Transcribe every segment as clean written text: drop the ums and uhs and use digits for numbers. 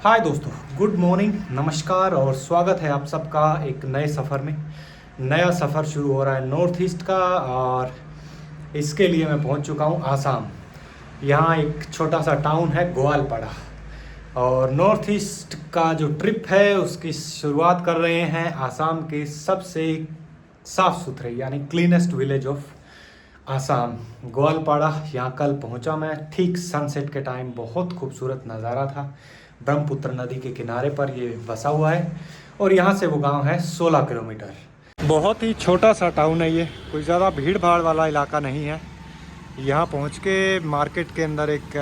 हाय दोस्तों, good morning, नमस्कार और स्वागत है आप सबका एक नए सफ़र में। नया सफ़र शुरू हो रहा है नॉर्थ ईस्ट का और इसके लिए मैं पहुंच चुका हूं आसाम। यहाँ एक छोटा सा टाउन है ग्वालपाड़ा और नॉर्थ ईस्ट का जो ट्रिप है उसकी शुरुआत कर रहे हैं आसाम के सबसे साफ़ सुथरे यानी cleanest village of Assam, Goalpara. यहाँ कल पहुँचा मैं ठीक सनसेट के टाइम। बहुत खूबसूरत नज़ारा था। ब्रह्मपुत्र नदी के किनारे पर ये बसा हुआ है और यहाँ से वो गांव है 16 किलोमीटर। बहुत ही छोटा सा टाउन है ये, कोई ज़्यादा भीड़ भाड़ वाला इलाका नहीं है। यहाँ पहुँच के मार्केट के अंदर एक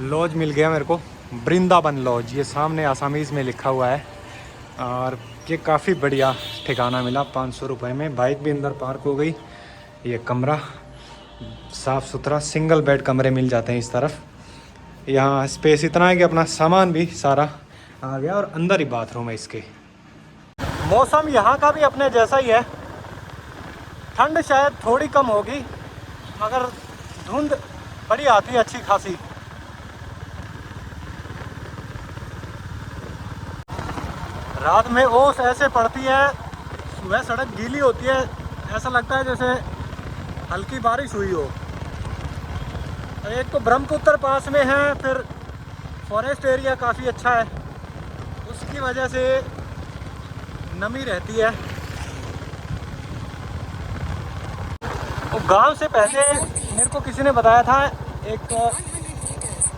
लॉज मिल गया मेरे को, वृंदावन लॉज। ये सामने आसामीज़ में लिखा हुआ है और ये काफ़ी बढ़िया ठिकाना मिला 500 रुपये में। बाइक भी अंदर पार्क हो गई। ये कमरा साफ़ सुथरा, सिंगल बेड कमरे मिल जाते हैं इस तरफ। यहाँ स्पेस इतना है कि अपना सामान भी सारा आ गया और अंदर ही बाथरूम है इसके। मौसम यहाँ का भी अपने जैसा ही है। ठंड शायद थोड़ी कम होगी मगर धुंध बड़ी आती है अच्छी खासी। रात में ओस ऐसे पड़ती है, सुबह सड़क गीली होती है, ऐसा लगता है जैसे हल्की बारिश हुई हो। एक तो ब्रह्मपुत्र पास में है, फिर फॉरेस्ट एरिया काफ़ी अच्छा है, उसकी वजह से नमी रहती है। तो गांव से पहले मेरे को किसी ने बताया था एक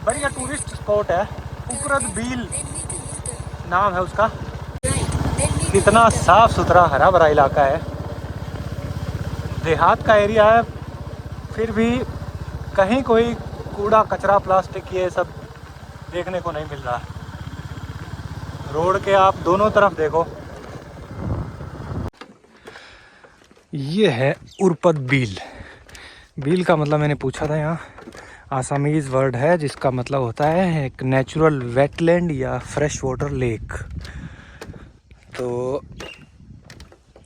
बढ़िया टूरिस्ट स्पॉट है, उपरद बील नाम है उसका। कितना साफ़ सुथरा हरा भरा इलाका है, देहात का एरिया है, फिर भी कहीं कोई कूड़ा कचरा प्लास्टिक ये सब देखने को नहीं मिल रहा। रोड के आप दोनों तरफ देखो। ये है उरपद बील। बील का मतलब मैंने पूछा था, यहाँ आसामीज़ वर्ड है जिसका मतलब होता है एक नेचुरल वेटलैंड या फ्रेश वाटर लेक। तो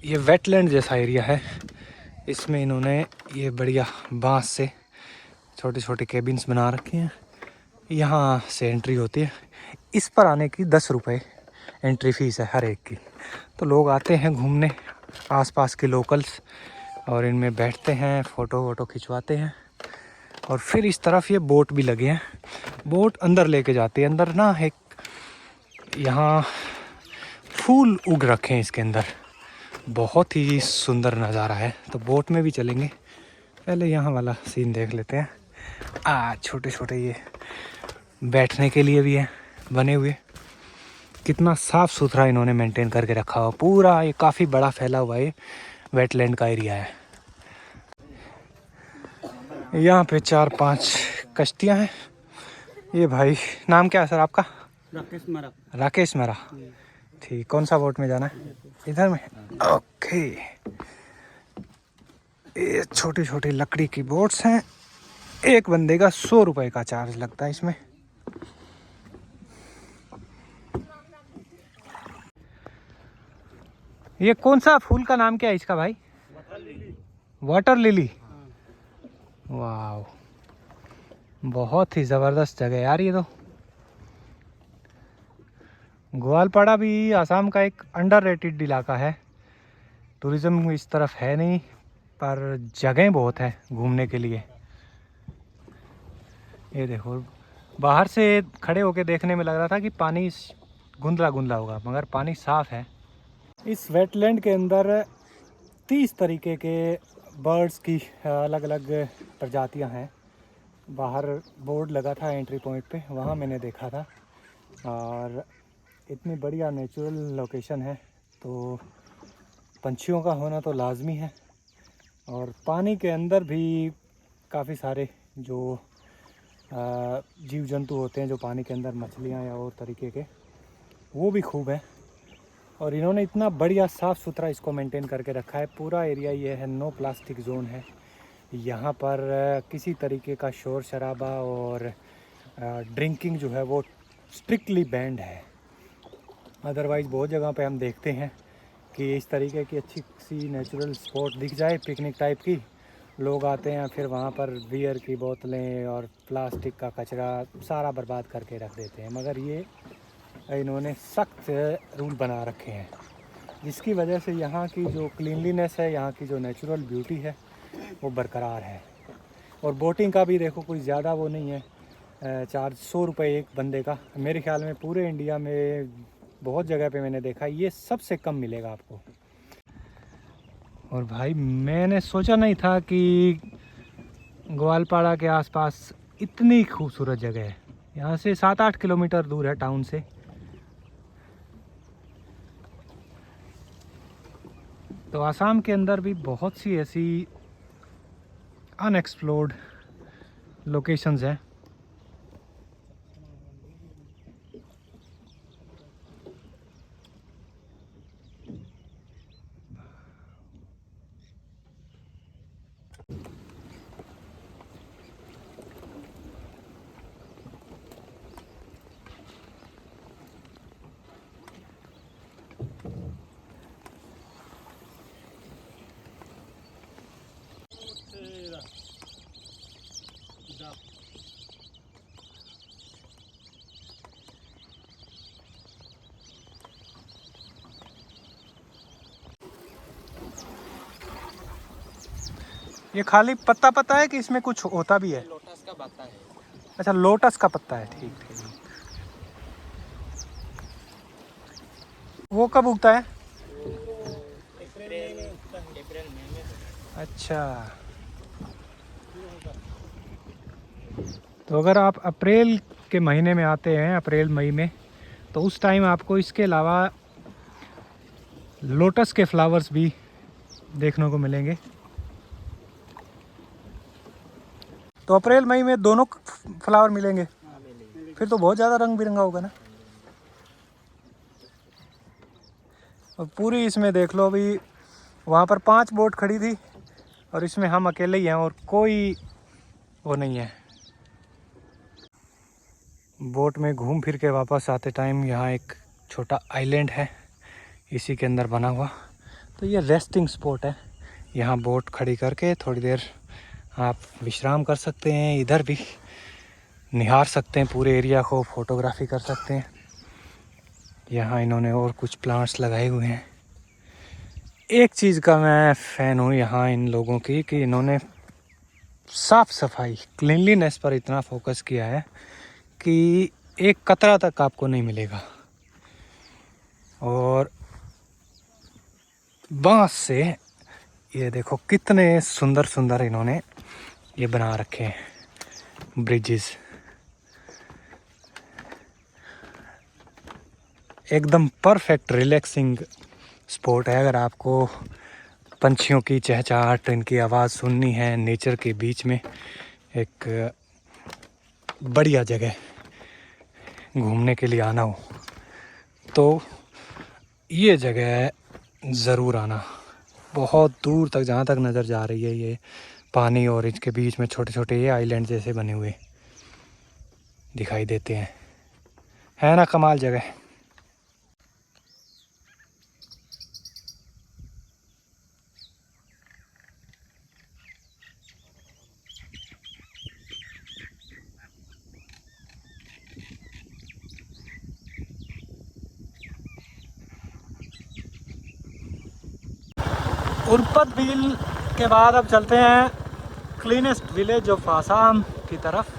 ये वेटलैंड जैसा एरिया है। इसमें इन्होंने ये बढ़िया बांस से छोटे छोटे केबिन्स बना रखे हैं। यहाँ से एंट्री होती है। इस पर आने की 10 रुपये एंट्री फ़ीस है हर एक की। तो लोग आते हैं घूमने, आसपास के लोकल्स, और इनमें बैठते हैं, फ़ोटो वोटो खिंचवाते हैं। और फिर इस तरफ ये बोट भी लगे हैं, बोट अंदर लेके जाती है। अंदर ना एक यहाँ फूल उग रखे हैं इसके अंदर, बहुत ही सुंदर नज़ारा है। तो बोट में भी चलेंगे, पहले यहाँ वाला सीन देख लेते हैं। छोटे छोटे ये बैठने के लिए भी है बने हुए। कितना साफ़ सुथरा इन्होंने मेंटेन करके रखा हुआ पूरा। ये काफ़ी बड़ा फैला हुआ है, वेटलैंड का एरिया है। यहाँ पे 4-5 कश्तियाँ हैं। ये भाई नाम क्या है सर आपका? राकेश मरा। राकेश मेरा। ठीक, कौन सा बोट में जाना है? इधर में। ओके, ये छोटी छोटी लकड़ी की बोट्स हैं। एक बंदे का 100 रुपये का चार्ज लगता है इसमें। ये कौन सा फूल का नाम क्या है इसका भाई? Water lily. वाह, बहुत ही ज़बरदस्त जगह यार ये तो। ग्वालपाड़ा भी आसाम का एक अंडररेटेड इलाका है। टूरिज़्म इस तरफ है नहीं, पर जगह बहुत है घूमने के लिए। ये देखो, बाहर से खड़े होके देखने में लग रहा था कि पानी गुंदला गुंदला होगा, मगर पानी साफ़ है। इस वेटलैंड के अंदर 30 तरीके के बर्ड्स की अलग अलग प्रजातियां हैं। बाहर बोर्ड लगा था एंट्री पॉइंट पे, वहाँ मैंने देखा था। और इतनी बढ़िया नेचुरल लोकेशन है तो पंछियों का होना तो लाजमी है। और पानी के अंदर भी काफ़ी सारे जो जीव जंतु होते हैं जो पानी के अंदर, मछलियाँ या और तरीके के, वो भी खूब है। और इन्होंने इतना बढ़िया साफ़ सुथरा इसको मेंटेन करके रखा है। पूरा एरिया ये है, नो प्लास्टिक जोन है। यहाँ पर किसी तरीके का शोर शराबा और ड्रिंकिंग जो है वो स्ट्रिक्टली बैंड है। अदरवाइज़ बहुत जगह पे हम देखते हैं कि इस तरीके की अच्छी सी नेचुरल स्पॉट दिख जाए, पिकनिक टाइप की, लोग आते हैं फिर वहाँ पर बियर की बोतलें और प्लास्टिक का कचरा सारा बर्बाद करके रख देते हैं। मगर ये इन्होंने सख्त रूल बना रखे हैं, जिसकी वजह से यहाँ की जो क्लीनलीनेस है, यहाँ की जो नेचुरल ब्यूटी है वो बरकरार है। और बोटिंग का भी देखो कोई ज़्यादा वो नहीं है, चार्ज 100 रुपये एक बंदे का। मेरे ख्याल में पूरे इंडिया में बहुत जगह पे मैंने देखा ये सबसे कम मिलेगा आपको। और भाई मैंने सोचा नहीं था कि ग्वालपाड़ा के आसपास इतनी खूबसूरत जगह है। यहाँ से 7-8 किलोमीटर दूर है टाउन से। तो आसाम के अंदर भी बहुत सी ऐसी अनएक्सप्लोर्ड लोकेशंस हैं। ये खाली पत्ता पत्ता है कि इसमें कुछ होता भी है? लोटस का पत्ता है। अच्छा, लोटस का पत्ता है। ठीक ठीक। वो कब उगता है? अप्रैल मई में। अच्छा, तो अगर आप अप्रैल के महीने में आते हैं, अप्रैल मई में, तो उस टाइम आपको इसके अलावा लोटस के फ्लावर्स भी देखने को मिलेंगे। तो अप्रैल मई में दोनों फ्लावर मिलेंगे? फिर तो बहुत ज़्यादा रंग बिरंगा होगा ना। और पूरी इसमें देख लो, अभी वहाँ पर 5 बोट खड़ी थी और इसमें हम अकेले ही हैं और कोई वो नहीं है। बोट में घूम फिर के वापस आते टाइम यहाँ एक छोटा आइलैंड है इसी के अंदर बना हुआ। तो ये रेस्टिंग स्पॉट है, यहाँ बोट खड़ी करके थोड़ी देर आप विश्राम कर सकते हैं, इधर भी निहार सकते हैं पूरे एरिया को, फोटोग्राफी कर सकते हैं। यहाँ इन्होंने और कुछ प्लांट्स लगाए हुए हैं। एक चीज़ का मैं फ़ैन हूँ यहाँ इन लोगों की कि इन्होंने साफ़ सफाई, क्लीनलीनेस पर इतना फोकस किया है कि एक कतरा तक आपको नहीं मिलेगा। और बांस से ये देखो कितने सुंदर सुंदर इन्होंने ये बना रखे हैं ब्रिजेस। एकदम परफेक्ट रिलैक्सिंग स्पॉट है। अगर आपको पंछियों की चहचहाट, इनकी आवाज़ सुननी है, नेचर के बीच में एक बढ़िया जगह घूमने के लिए आना हो, तो ये जगह ज़रूर आना। बहुत दूर तक, जहाँ तक नज़र जा रही है, ये पानी और इसके बीच में छोटे छोटे ये आइलैंड जैसे बने हुए दिखाई देते हैं। है ना कमाल जगह। उरपत बील के बाद अब चलते हैं क्लीनेस्ट विलेज ऑफ आसाम की तरफ।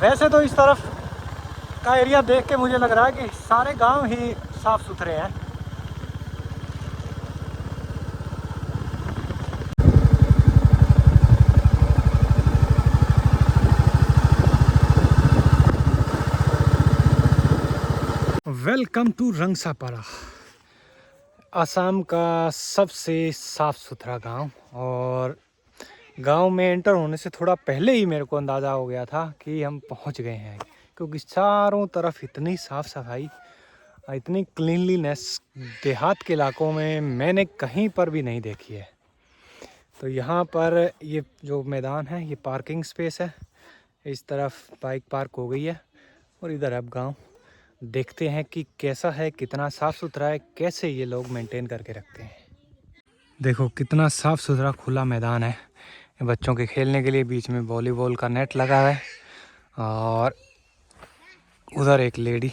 वैसे तो इस तरफ का एरिया देख के मुझे लग रहा है कि सारे गांव ही साफ़ सुथरे हैं। वेलकम टू रंगसापारा, असम का सबसे साफ़ सुथरा गांव। और गांव में एंटर होने से थोड़ा पहले ही मेरे को अंदाज़ा हो गया था कि हम पहुंच गए हैं, क्योंकि चारों तरफ इतनी साफ़ सफाई, इतनी क्लीनलीनेस देहात के इलाकों में मैंने कहीं पर भी नहीं देखी है। तो यहाँ पर ये जो मैदान है ये पार्किंग स्पेस है, इस तरफ बाइक पार्क हो गई है और इधर अब गाँव। देखते हैं कि कैसा है, कितना साफ़ सुथरा है, कैसे ये लोग मेंटेन करके रखते हैं। देखो कितना साफ़ सुथरा खुला मैदान है बच्चों के खेलने के लिए। बीच में वॉलीबॉल का नेट लगा है और उधर एक लेडी,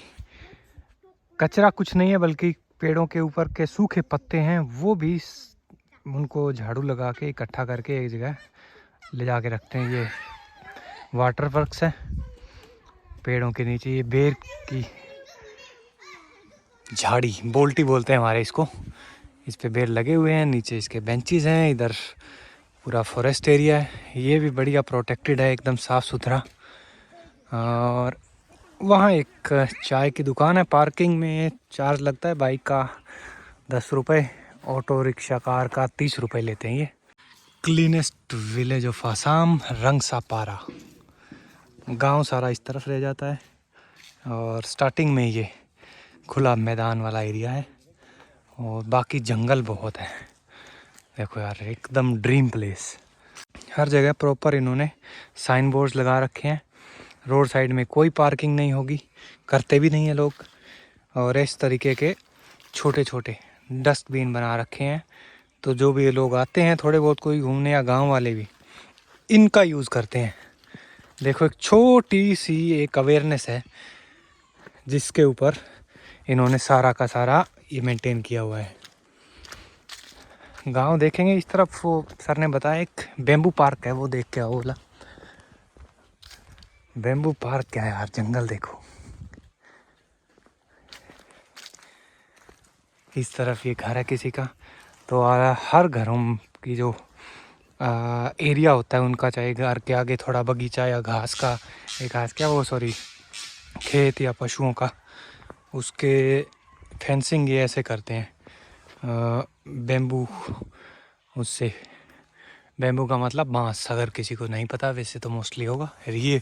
कचरा कुछ नहीं है बल्कि पेड़ों के ऊपर के सूखे पत्ते हैं, वो भी उनको झाड़ू लगा के इकट्ठा करके एक जगह ले जाके रखते हैं। ये वाटर वर्क्स है पेड़ों के नीचे। ये बेर की झाड़ी, बोल्टी बोलते हैं हमारे इसको, इस पे बेर लगे हुए हैं। नीचे इसके बेंचेस हैं, इधर पूरा फॉरेस्ट एरिया है। ये भी बढ़िया प्रोटेक्टेड है, एकदम साफ़ सुथरा। और वहाँ एक चाय की दुकान है। पार्किंग में चार्ज लगता है बाइक का 10 रुपये, ऑटो रिक्शा कार का 30 रुपये लेते हैं ये। Cleanest village of Assam, Rangsapara. गांव सारा इस तरफ रह जाता है और स्टार्टिंग में ये खुला मैदान वाला एरिया है और बाकी जंगल बहुत है। देखो यार, एकदम ड्रीम प्लेस। हर जगह प्रॉपर इन्होंने साइन बोर्ड्स लगा रखे हैं। रोड साइड में कोई पार्किंग नहीं होगी, करते भी नहीं है लोग। और इस तरीके के छोटे छोटे डस्टबिन बना रखे हैं, तो जो भी ये लोग आते हैं थोड़े बहुत कोई घूमने या गांव वाले भी इनका यूज़ करते हैं। देखो, एक छोटी सी एक अवेयरनेस है जिसके ऊपर इन्होंने सारा का सारा ये मेंटेन किया हुआ है। गांव देखेंगे इस तरफ, वो सर ने बताया एक बेम्बू पार्क है, वो देख के आओ। बोला बेम्बू पार्क क्या है यार, जंगल देखो। इस तरफ ये घर है किसी का, तो हर घरों की जो एरिया होता है उनका, चाहे घर के आगे थोड़ा बगीचा या घास का, एक घास क्या वो सॉरी खेत या पशुओं का, उसके फेंसिंग ये ऐसे करते हैं बेम्बू। उससे बेम्बू का मतलब बांस, अगर किसी को नहीं पता, वैसे तो मोस्टली होगा। ये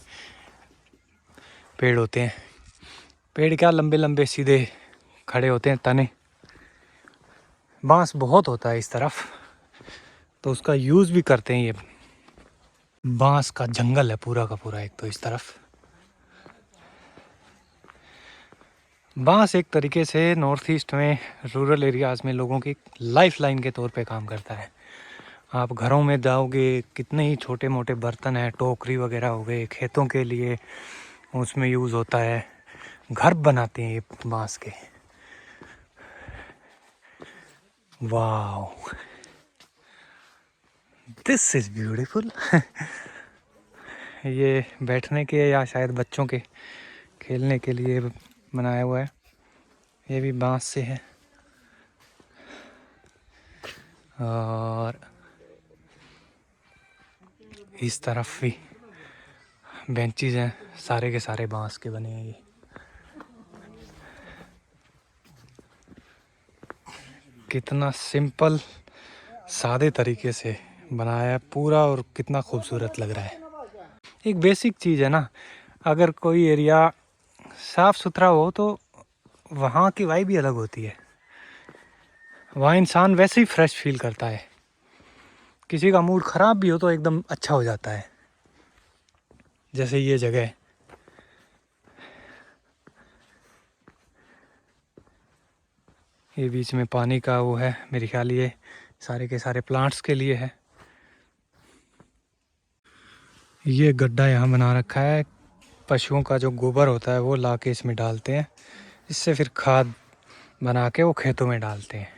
पेड़ होते हैं, पेड़ क्या लंबे लंबे सीधे खड़े होते हैं तने। बांस बहुत होता है इस तरफ, तो उसका यूज़ भी करते हैं। ये बांस का जंगल है पूरा का पूरा एक तो इस तरफ। बांस एक तरीके से नॉर्थ ईस्ट में रूरल एरियाज़ में लोगों की लाइफ लाइन के तौर पे काम करता है। आप घरों में जाओगे, कितने ही छोटे मोटे बर्तन हैं, टोकरी वगैरह हो गए, खेतों के लिए उसमें यूज़ होता है। घर बनाते हैं ये बांस के। Wow, this is beautiful. ये बैठने के या शायद बच्चों के खेलने के लिए बनाया हुआ है। ये भी बांस से है। और इस तरफ भी बेंचेस हैं, सारे के सारे बांस के बने हैं। ये कितना सिंपल सादे तरीके से बनाया है पूरा, और कितना खूबसूरत लग रहा है। एक बेसिक चीज़ है ना, अगर कोई एरिया साफ़ सुथरा हो तो वहाँ की वाइब भी अलग होती है। वहाँ इंसान वैसे ही फ्रेश फील करता है। किसी का मूड ख़राब भी हो तो एकदम अच्छा हो जाता है, जैसे ये जगह है। ये बीच में पानी का वो है, मेरे ख्याल ये सारे के सारे प्लांट्स के लिए है। ये गड्ढा यहाँ बना रखा है, पशुओं का जो गोबर होता है वो ला के इसमें डालते हैं, इससे फिर खाद बना के वो खेतों में डालते हैं।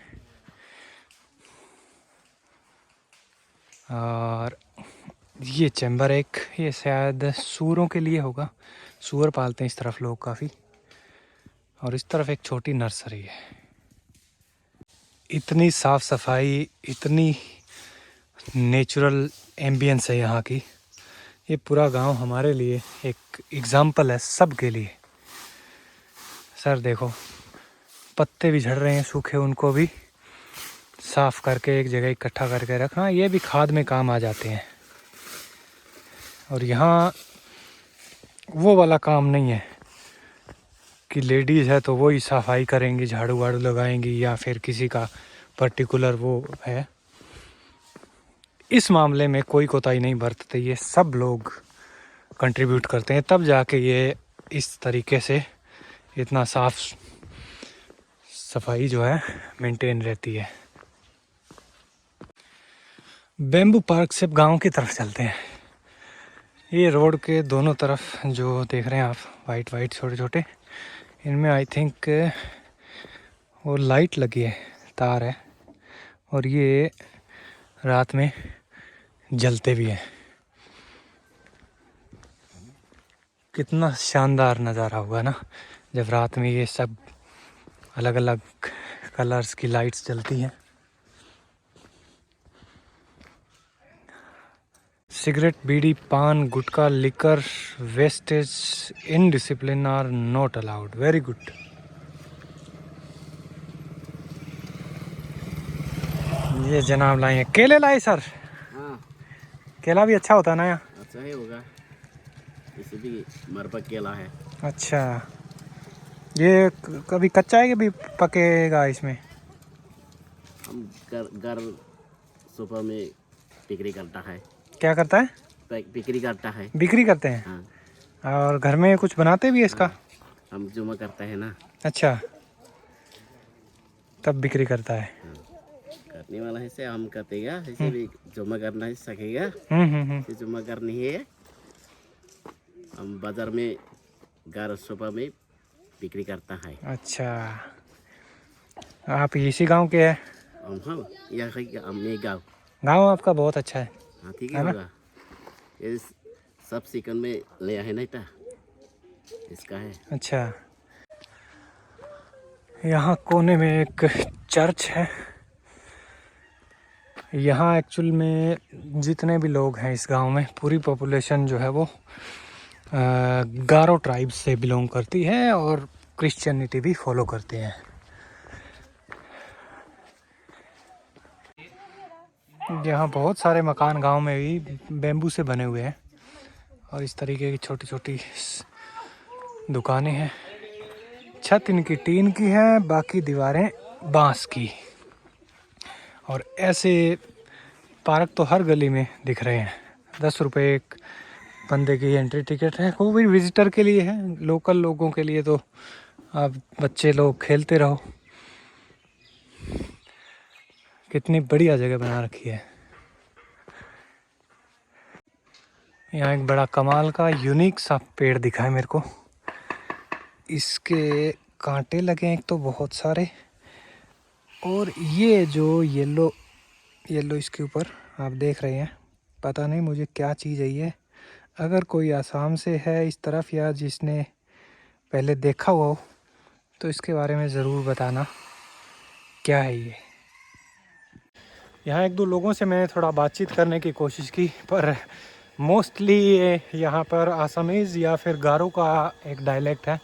और ये चैम्बर एक, ये शायद सूअरों के लिए होगा, सूअर पालते हैं इस तरफ लोग काफ़ी। और इस तरफ एक छोटी नर्सरी है। इतनी साफ़ सफाई, इतनी नेचुरल एम्बियंस है यहाँ की। ये पूरा गांव हमारे लिए एक एग्ज़ाम्पल है, सब के लिए। सर देखो, पत्ते भी झड़ रहे हैं सूखे, उनको भी साफ़ करके एक जगह इकट्ठा करके रखना, ये भी खाद में काम आ जाते हैं। और यहाँ वो वाला काम नहीं है कि लेडीज़ है तो वो ही सफाई करेंगी, झाड़ू वाड़ू लगाएंगी, या फिर किसी का पर्टिकुलर वो है। इस मामले में कोई कोताही नहीं बरतते, ये सब लोग कंट्रीब्यूट करते हैं, तब जाके ये इस तरीके से इतना साफ सफाई जो है मेंटेन रहती है। बेम्बू पार्क से गांव की तरफ चलते हैं। ये रोड के दोनों तरफ जो देख रहे हैं आप, वाइट वाइट छोटे छोटे, इनमें आई थिंक वो लाइट लगी है, तार है, और ये रात में जलते भी हैं। कितना शानदार नज़ारा होगा ना जब रात में ये सब अलग अलग कलर्स की लाइट्स जलती हैं। Cigarette, bidi, paan, gutkha, liquor, wastage, indiscipline are not allowed. Very good. ये जनाब लाए हैं केले, लाए सर। हाँ, केला भी अच्छा होता है ना यहाँ? अच्छा ही होगा, इसे भी मरबा केला है। अच्छा, ये कभी कच्चा है कि भी पकेगा इसमें? हम घर सुबह में बिक्री करता है। क्या करता है? बिक्री करता है। बिक्री करते हैं? हाँ। और घर में कुछ बनाते भी है इसका? हम जुमा करते हैं ना। अच्छा, तब बिक्री करता है। हाँ। करने वाला है से हम करतेगा, ऐसे भी जुमा करना ही सकेगा। जुमा करनी है, हम बाजार में घर सुबह में बिक्री करता है। अच्छा, आप इसी गांव के हैं? हम यहाँ गाँव। गांव आपका बहुत अच्छा है। हाँ, ठीक है ना? होगा। ये सब चिकन में ले आए नहीं था, इसका है। अच्छा, यहाँ कोने में एक चर्च है। यहाँ एक्चुअल में जितने भी लोग हैं इस गांव में, पूरी पॉपुलेशन जो है वो गारो ट्राइब से बिलोंग करती है और क्रिश्चियनिटी भी फॉलो करते हैं। यहाँ बहुत सारे मकान गांव में भी बेम्बू से बने हुए हैं और इस तरीके की छोटी छोटी दुकानें हैं। छत इनकी टीन की है, बाकी दीवारें बांस की। और ऐसे पार्क तो हर गली में दिख रहे हैं। 10 रुपये एक बंदे की एंट्री टिकट है, वो भी विजिटर के लिए है। लोकल लोगों के लिए तो आप बच्चे लोग खेलते रहो। कितनी बढ़िया जगह बना रखी है। यहाँ एक बड़ा कमाल का यूनिक सा पेड़ दिखा है मेरे को। इसके कांटे लगे हैं एक तो बहुत सारे, और ये जो येलो इसके ऊपर आप देख रहे हैं, पता नहीं मुझे क्या चीज़ है ये। अगर कोई आसाम से है इस तरफ या जिसने पहले देखा हुआ हो तो इसके बारे में ज़रूर बताना क्या है ये। यहाँ एक दो लोगों से मैंने थोड़ा बातचीत करने की कोशिश की, पर मोस्टली यहाँ पर आसामीज़ या फिर गारो का एक डायलेक्ट है,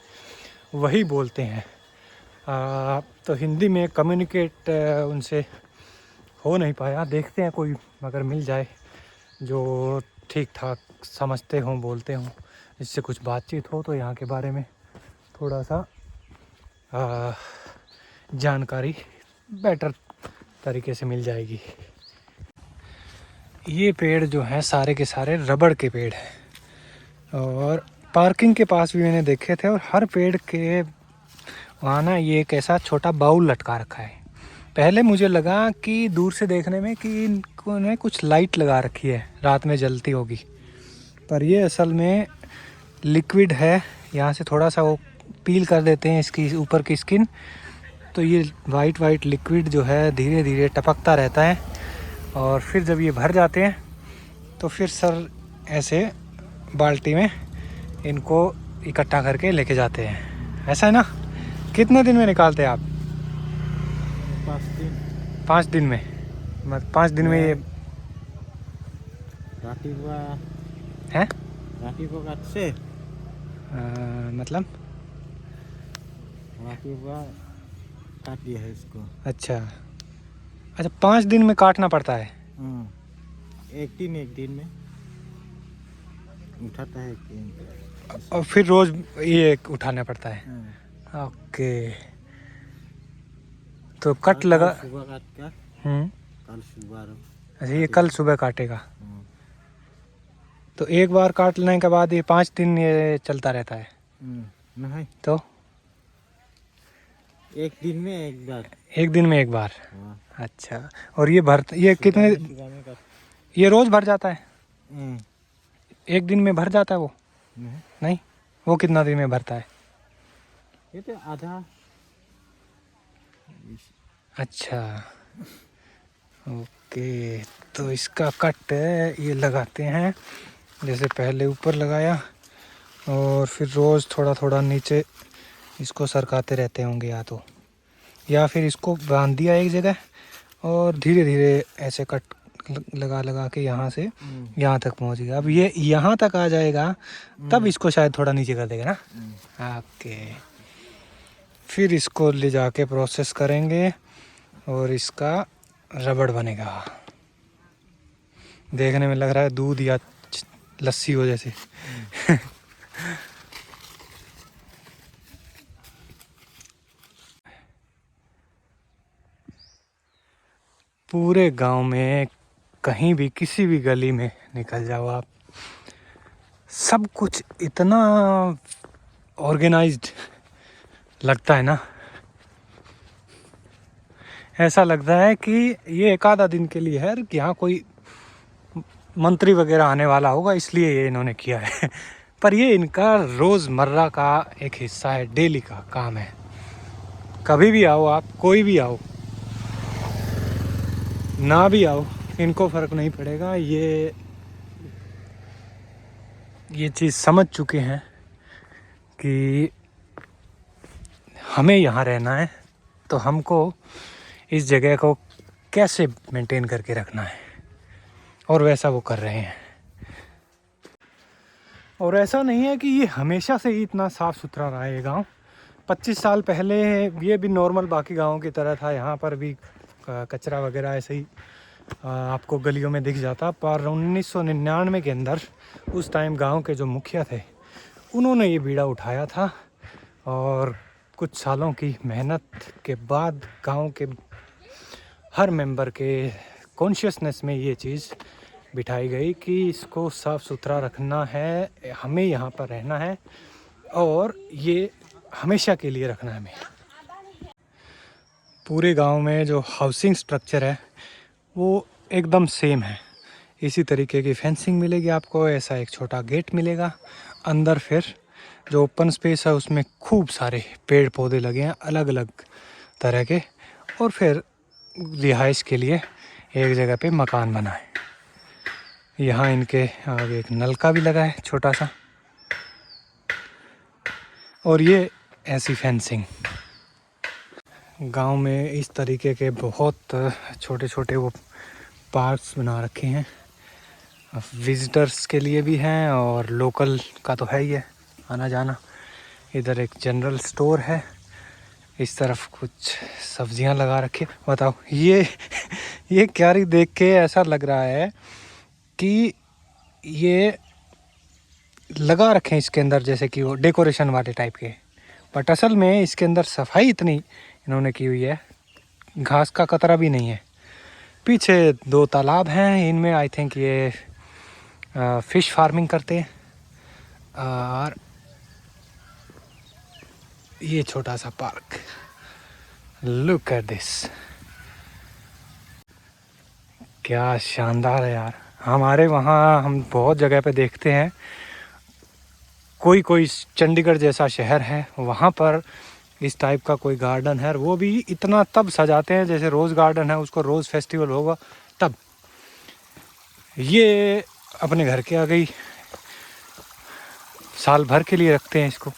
वही बोलते हैं। तो हिंदी में कम्युनिकेट उनसे हो नहीं पाया। देखते हैं कोई अगर मिल जाए जो ठीक ठाक समझते हों, बोलते हों, इससे कुछ बातचीत हो तो यहाँ के बारे में थोड़ा सा जानकारी बेटर तरीके से मिल जाएगी। ये पेड़ जो हैं सारे के सारे रबड़ के पेड़ हैं और पार्किंग के पास भी मैंने देखे थे, और हर पेड़ के वहाँ ना ये एक ऐसा छोटा बाउल लटका रखा है। पहले मुझे लगा कि दूर से देखने में कि इनको ने कुछ लाइट लगा रखी है, रात में जलती होगी, पर ये असल में लिक्विड है। यहाँ से थोड़ा सा वो पील कर देते हैं इसकी ऊपर की स्किन, तो ये वाइट वाइट लिक्विड जो है धीरे धीरे टपकता रहता है, और फिर जब ये भर जाते हैं तो फिर सर ऐसे बाल्टी में इनको इकट्ठा करके लेके जाते हैं। ऐसा है ना? कितने दिन में निकालते हैं आप? 5 दिन। 5 दिन में? 5 दिन में ये है? मतलब काट दिया है इसको। अच्छा, 5 दिन में काटना पड़ता है। एक दिन में उठाता है, एक दिन और फिर रोज ये उठाना पड़ता है। ओके, तो कट लगा। सुबह काट का कल सुबह। अच्छा, ये कल सुबह काटेगा। तो एक बार काट लेने के बाद ये 5 दिन ये चलता रहता है? नहीं, तो एक दिन में एक बार। एक दिन में एक बार? अच्छा, और ये कितने, ये रोज भर जाता है? एक दिन में भर जाता है वो? नहीं, वो कितना दिन में भरता है? ये तो आधा। अच्छा, ओके। तो इसका कट ये लगाते हैं, जैसे पहले ऊपर लगाया और फिर रोज़ थोड़ा थोड़ा नीचे इसको सरकाते रहते होंगे, या फिर इसको बांध दिया एक जगह और धीरे धीरे ऐसे कट लगा लगा के यहाँ से यहाँ तक पहुँच गया। अब ये यहाँ तक आ जाएगा तब इसको शायद थोड़ा नीचे कर देगा ना। ओके, फिर इसको ले जाके प्रोसेस करेंगे और इसका रबड़ बनेगा। देखने में लग रहा है दूध या लस्सी हो जैसे। पूरे गांव में कहीं भी किसी भी गली में निकल जाओ आप, सब कुछ इतना ऑर्गेनाइज्ड लगता है ना, ऐसा लगता है कि ये एक आधा दिन के लिए है कि यहाँ कोई मंत्री वगैरह आने वाला होगा इसलिए ये इन्होंने किया है। पर ये इनका रोज़मर्रा का एक हिस्सा है, डेली का काम है। कभी भी आओ आप, कोई भी आओ, ना भी आओ, इनको फ़र्क नहीं पड़ेगा। ये चीज़ समझ चुके हैं कि हमें यहाँ रहना है तो हमको इस जगह को कैसे मेंटेन करके रखना है, और वैसा वो कर रहे हैं। और ऐसा नहीं है कि ये हमेशा से ही इतना साफ़ सुथरा रहा है ये गाँव। 25 साल पहले ये भी नॉर्मल बाकी गाँवों की तरह था, यहाँ पर भी कचरा वगैरह ऐसे ही आपको गलियों में दिख जाता। पर 1999 के अंदर उस टाइम गांव के जो मुखिया थे उन्होंने ये बीड़ा उठाया था, और कुछ सालों की मेहनत के बाद गांव के हर मेंबर के कॉन्शियसनेस में ये चीज़ बिठाई गई कि इसको साफ़ सुथरा रखना है, हमें यहाँ पर रहना है और ये हमेशा के लिए रखना है हमें। पूरे गांव में जो हाउसिंग स्ट्रक्चर है वो एकदम सेम है। इसी तरीके की फेंसिंग मिलेगी आपको, ऐसा एक छोटा गेट मिलेगा। अंदर फिर जो ओपन स्पेस है उसमें खूब सारे पेड़ पौधे लगे हैं अलग अलग तरह के, और फिर रिहाइश के लिए एक जगह पे मकान बना है। यहाँ इनके आगे एक नलका भी लगा है छोटा सा, और ये ऐसी फेंसिंग। गांव में इस तरीके के बहुत छोटे छोटे वो पार्क्स बना रखे हैं, विजिटर्स के लिए भी हैं और लोकल का तो है ही है आना जाना। इधर एक जनरल स्टोर है, इस तरफ कुछ सब्जियां लगा रखी। बताओ ये क्यारी देख के ऐसा लग रहा है कि ये लगा रखे हैं इसके अंदर जैसे कि वो डेकोरेशन वाले टाइप के, बट असल में इसके अंदर सफाई इतनी इन्होंने की हुई है, घास का कतरा भी नहीं है। पीछे 2 तालाब हैं, इनमें आई थिंक ये फिश फार्मिंग करते हैं। और ये छोटा सा पार्क, लुक एट दिस, क्या शानदार है यार। हमारे वहाँ हम बहुत जगह पे देखते हैं, कोई चंडीगढ़ जैसा शहर है वहाँ पर इस टाइप का कोई गार्डन है, वो भी इतना तब सजाते हैं जैसे रोज़ गार्डन है, उसको रोज़ फेस्टिवल होगा तब। ये अपने घर के आगे ही साल भर के लिए रखते हैं इसको।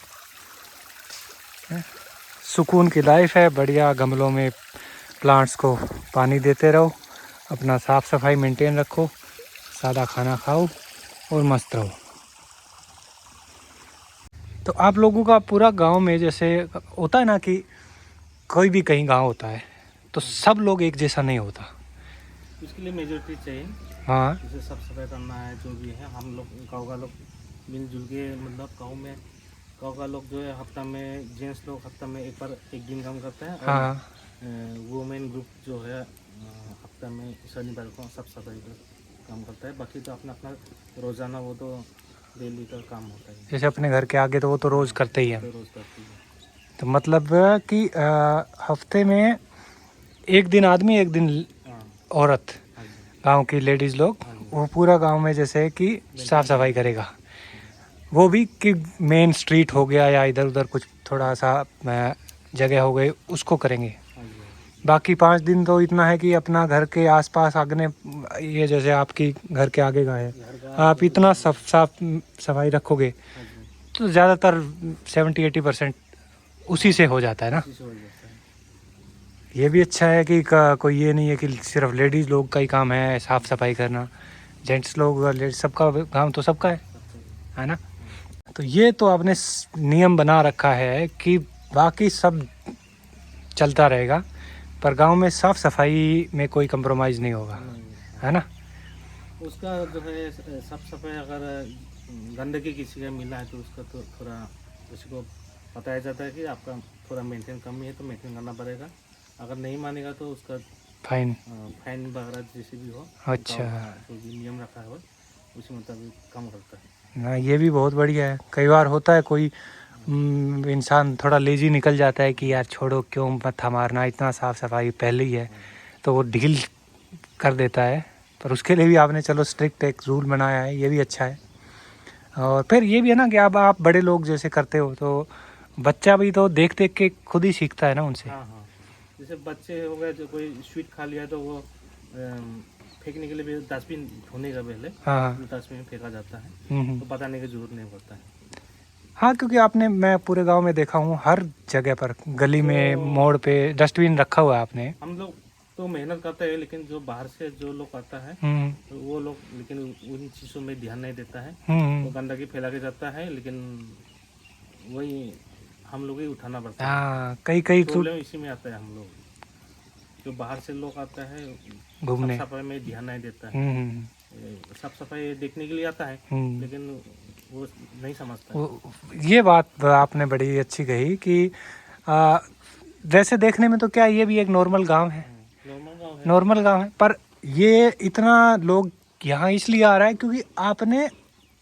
सुकून की लाइफ है, बढ़िया गमलों में प्लांट्स को पानी देते रहो, अपना साफ़ सफाई मेंटेन रखो, सादा खाना खाओ और मस्त रहो। तो आप लोगों का पूरा गांव में जैसे होता है ना कि कोई भी कहीं गांव होता है तो सब लोग एक जैसा नहीं होता, उसके लिए मेजोरिटी चाहिए। हाँ, जैसे साफ सफाई करना है जो भी है, हम लोग गाँव का लोग मिलजुल के, मतलब गाँव का लोग जो है हफ्ता में, जेंट्स लोग हफ्ता में एक दिन काम करता है, और हाँ, वुमेन ग्रुप जो है हफ्ता में शनिवार को साफ सफाई का काम करता है। बाकी तो अपना अपना रोज़ाना वो तो डेली का काम होता है, जैसे अपने घर के आगे तो वो तो रोज़ करते ही हैं। तो रोज़ करती है। तो मतलब कि हफ्ते में एक दिन आदमी एक दिन हाँ औरत, हाँ जी, गांव की लेडीज़ लोग हाँ जी। वो पूरा गांव में जैसे कि साफ सफाई करेगा, वो भी कि मेन स्ट्रीट हो गया या इधर उधर कुछ थोड़ा सा जगह हो गई उसको करेंगे। हाँ जी। बाकी 5 दिन तो इतना है कि अपना घर के आसपास आगने, ये जैसे आपकी घर के आगे का है, घर का आप इतना साफ सफाई रखोगे हाँ जी, तो ज़्यादातर 70-80% उसी से हो जाता है ना। इसी से हो जाता है। ये भी अच्छा है कि कोई ये नहीं है कि सिर्फ लेडीज़ लोग का ही काम है साफ़ सफाई करना, जेंट्स लोग सबका काम तो सबका है ना। तो ये तो आपने नियम बना रखा है कि बाकी सब चलता रहेगा, पर गांव में साफ़ सफाई में कोई कंप्रोमाइज़ नहीं होगा, है ना। उसका जो है साफ सफाई अगर गंदगी किसी का मिला है तो उसका तो थोड़ा किसी को बताया जाता है कि आपका थोड़ा मेंटेन कमी है तो मेंटेन करना पड़ेगा। अगर नहीं मानेगा तो उसका फाइन। फाइन वगैरह जैसे भी हो, अच्छा। गाँव का जो भी नियम रखा है उसी मुताबिक काम करता है। ना ये भी बहुत बढ़िया है। कई बार होता है कोई इंसान थोड़ा लेजी निकल जाता है कि यार छोड़ो क्यों मत्था मारना, इतना साफ़ सफाई पहले ही है, तो वो ढील कर देता है। पर उसके लिए भी आपने चलो स्ट्रिक्ट एक रूल बनाया है, ये भी अच्छा है। और फिर ये भी है ना कि अब आप बड़े लोग जैसे करते हो तो बच्चा भी तो देख देख के खुद ही सीखता है ना उनसे। हाँ हाँ, जैसे बच्चे हो गए जो कोई स्वीट खा लिया तो वो फेंकने के लिए भी डस्टबिन धोने का पहले हाँ हाँ। डस्टबिन में फेंका जाता है, हम्म। तो बताने की जरूरत नहीं पड़ता है। हाँ क्योंकि आपने, मैं पूरे गांव में देखा हूँ हर जगह पर गली में मोड़ पे डस्टबिन रखा हुआ है आपने। हम लोग तो मेहनत करते हैं लेकिन जो बाहर से जो लोग आता है तो वो लोग लेकिन उन चीज़ों में ध्यान नहीं देता है, वो गंदगी फैला के जाता है, लेकिन वही हम लोग ही उठाना पड़ता है। हाँ कई तो प्रॉब्लम इसी में आता है, हम लोग जो बाहर से लोग आता है घूमने। साफ सफाई में ध्यान नहीं देता है। साफ सफाई देखने के लिए आता है लेकिन वो नहीं समझता है। ये बात आपने बड़ी अच्छी कही कि वैसे देखने में तो क्या ये भी एक नॉर्मल गांव है, नॉर्मल गाँव है। नॉर्मल गांव है, पर ये इतना लोग यहाँ इसलिए आ रहा है क्योंकि आपने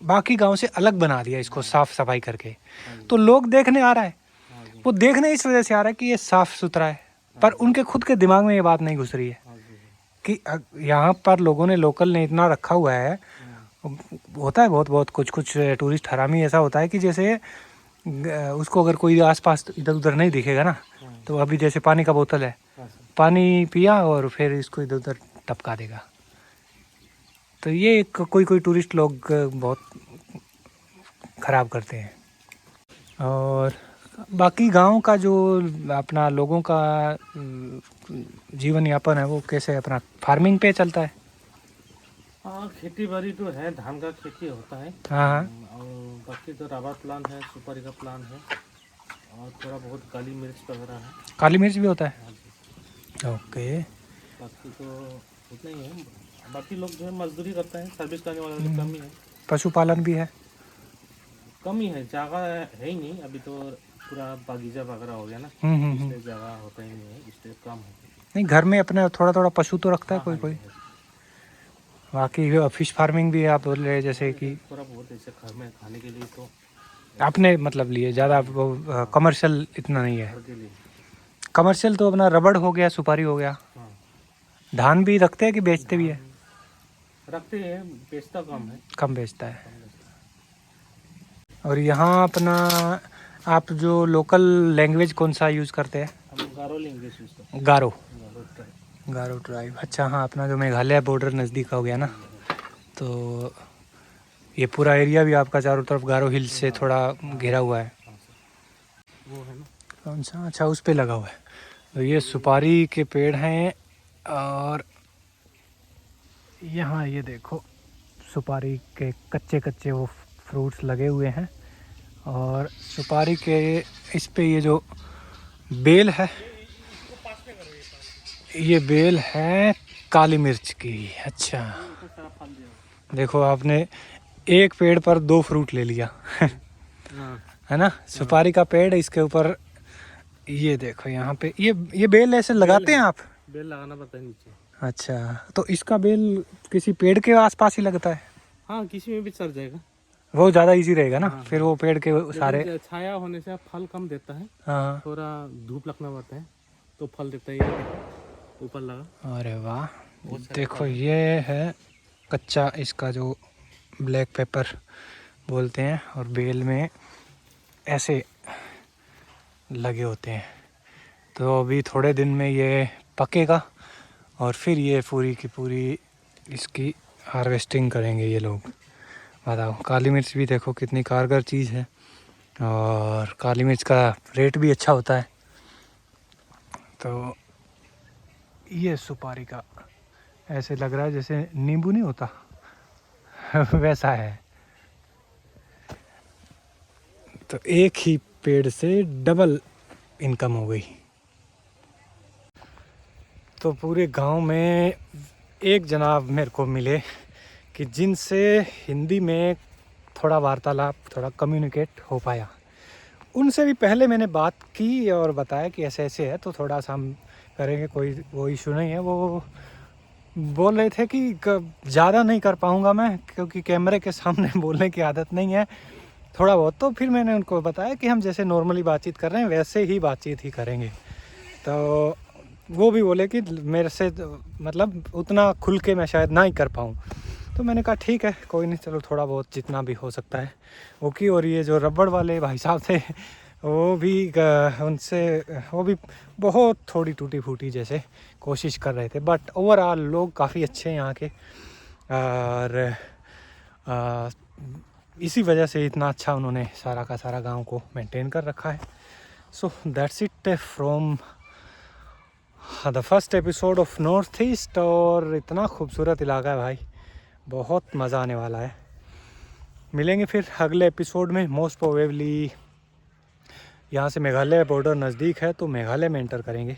बाकी गांव से अलग बना दिया इसको साफ सफाई करके, तो लोग देखने आ रहा है। हाँ जी, वो देखने इस वजह से आ रहा है कि ये साफ सुथरा है, पर उनके खुद के दिमाग में ये बात नहीं घुस रही है हाँ जी, कि यहाँ पर लोगों ने, लोकल ने इतना रखा हुआ है। होता है बहुत कुछ टूरिस्ट हरामी ऐसा होता है कि जैसे उसको अगर कोई आसपास इधर उधर नहीं दिखेगा ना, तो अभी जैसे पानी का बोतल है, हाँ सर। पानी पिया और फिर इसको इधर उधर टपका देगा। तो ये कोई टूरिस्ट लोग बहुत ख़राब करते हैं। और बाकी गांव का जो अपना लोगों का जीवन यापन है वो कैसे अपना फार्मिंग पे चलता है। हाँ, खेती बाड़ी तो है, धान का खेती होता है। हाँ हाँ। और बाकी तो रबर प्लान है, सुपारी का प्लान है और थोड़ा बहुत काली मिर्च वगैरह है। काली मिर्च भी होता है। हाँ जी, ओके। बाकी तो उतना ही है। बाकी लोग जो है मजदूरी करते हैं, सर्विस करने वाले लोग कम ही है। पशुपालन भी है। कम ही है, जगह है ही नहीं अभी तो, पूरा बागीचा वगैरह हो गया ना, इसलिए जगह होता ही नहीं है, इसलिए कम है। नहीं, घर में अपने थोड़ा थोड़ा पशु तो रखता है हाँ, कोई। है। बाकी फिश फार्मिंग भी आप बोल रहे जैसे कि थोड़ा बहुत ऐसे घर में खाने के लिए तो, आपने मतलब लिए ज़्यादा कमर्शियल इतना नहीं है। घर के लिए। कमर्शियल तो अपना रबड़ हो गया, सुपारी हो गया। हाँ, धान भी रखते हैं कि बेचते भी है। रखते हैं, बेचता कम है। कम बेचता है। और यहाँ अपना आप जो लोकल लैंग्वेज कौन सा यूज़ करते हैं। हम गारो लैंग्वेज यूज करते गारो। हैं, गारो ट्राइब। गारो ट्राइब। अच्छा हाँ, अपना जो मेघालय बॉर्डर नज़दीक हो गया ना, तो ये पूरा एरिया भी आपका चारों तरफ गारो हिल्स से थोड़ा घिरा हुआ है। हाँ सर, वो है ना। कौन सा, अच्छा उस पे लगा हुआ है। तो ये सुपारी के पेड़ हैं और यहाँ ये देखो सुपारी के कच्चे कच्चे वो फ्रूट्स लगे हुए हैं। और सुपारी के इस पे ये जो बेल है, ये बेल है काली मिर्च की। अच्छा देखो, आपने एक पेड़ पर 2 फ्रूट ले लिया है ना। सुपारी का पेड़, इसके ऊपर ये देखो यहाँ पे ये बेल ऐसे लगाते हैं आप। बेल लगाना पड़ता है नीचे। अच्छा, तो इसका बेल किसी पेड़ के आसपास ही लगता है। हाँ, किसी में भी चढ़ जाएगा, वो ज़्यादा इजी रहेगा ना। हाँ, फिर वो पेड़ के सारे। लेकिन छाया होने से फल कम देता है। हाँ। थोड़ा धूप लगना पड़ता है तो फल देता है। ये ऊपर लगा। अरे वाह, देखो ये है कच्चा इसका जो ब्लैक पेपर बोलते हैं, और बेल में ऐसे लगे होते हैं। तो अभी थोड़े दिन में ये पकेगा और फिर ये पूरी की पूरी इसकी हार्वेस्टिंग करेंगे ये लोग। बताओ, काली मिर्च भी देखो कितनी कारगर चीज़ है, और काली मिर्च का रेट भी अच्छा होता है। तो ये सुपारी का ऐसे लग रहा है जैसे नींबू नहीं होता वैसा है। तो एक ही पेड़ से डबल इनकम हो गई। तो पूरे गांव में एक जनाब मेरे को मिले कि जिनसे हिंदी में थोड़ा वार्तालाप, थोड़ा कम्युनिकेट हो पाया। उनसे भी पहले मैंने बात की और बताया कि ऐसे ऐसे है, तो थोड़ा सा हम करेंगे, कोई वो इशू नहीं है। वो बोल रहे थे कि ज़्यादा नहीं कर पाऊँगा मैं, क्योंकि कैमरे के सामने बोलने की आदत नहीं है, थोड़ा बहुत। तो फिर मैंने उनको बताया कि हम जैसे नॉर्मली बातचीत कर रहे हैं वैसे ही बातचीत ही करेंगे। तो वो भी बोले कि मेरे से मतलब उतना खुल के मैं शायद ना ही कर पाऊँ। तो मैंने कहा ठीक है, कोई नहीं, चलो थोड़ा बहुत जितना भी हो सकता है वो की। और ये जो रबड़ वाले भाई साहब थे वो भी उनसे वो भी बहुत थोड़ी टूटी फूटी जैसे कोशिश कर रहे थे, बट ओवरऑल लोग काफ़ी अच्छे हैं यहाँ के। और इसी वजह से इतना अच्छा उन्होंने सारा का सारा गांव को मेंटेन कर रखा है। So that's it from the first episode of north east. और इतना खूबसूरत इलाका है भाई, बहुत मज़ा आने वाला है। मिलेंगे फिर अगले एपिसोड में। मोस्ट प्रोबेबली यहाँ से मेघालय बॉर्डर नज़दीक है, तो मेघालय में एंटर करेंगे।